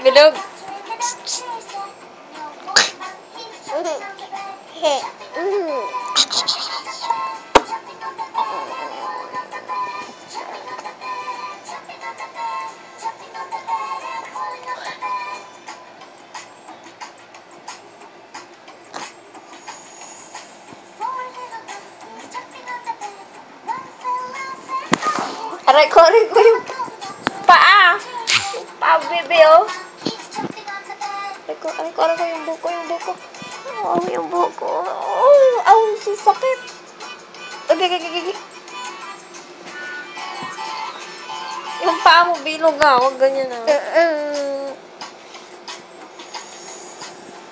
bilog. Aray ko yung paa. Yung paa, bebe, oh. Aray ko yung buko. Oh, yung buko. Oh, sakit. Okay. Yung paa mo, bilog ah. Huwag ganyan ah.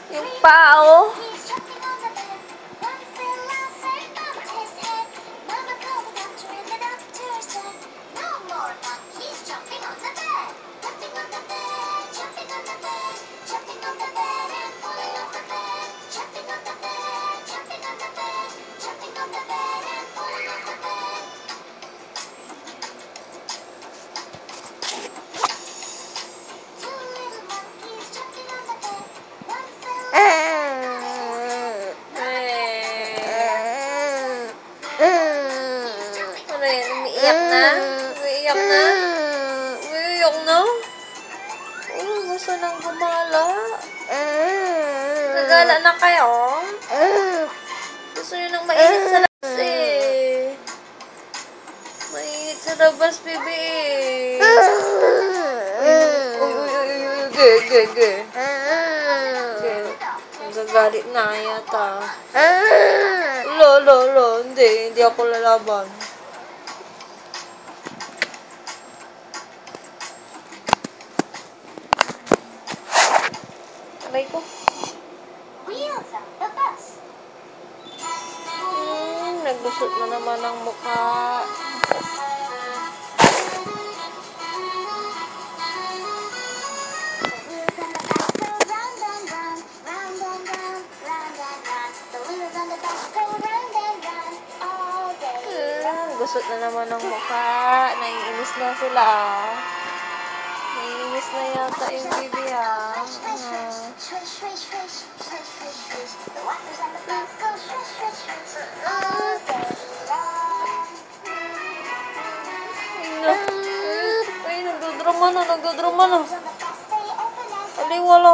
Yung paa, oh. Ano yan? Umiiyak na? Gusto nang gumala. Gagala na kayo? Gusto nyo nang mainit sa labas eh. Mainit sa labas, bebe. Ge. Nagagalit na yata. Lo. Hindi ako lalaban. Aray ko. Naglusot na naman ang mukha. Gusot na naman ang mukha. Naiinis na sila. Naiinis na yata yung baby ah. Ay, nagdodrama na. Aliwala.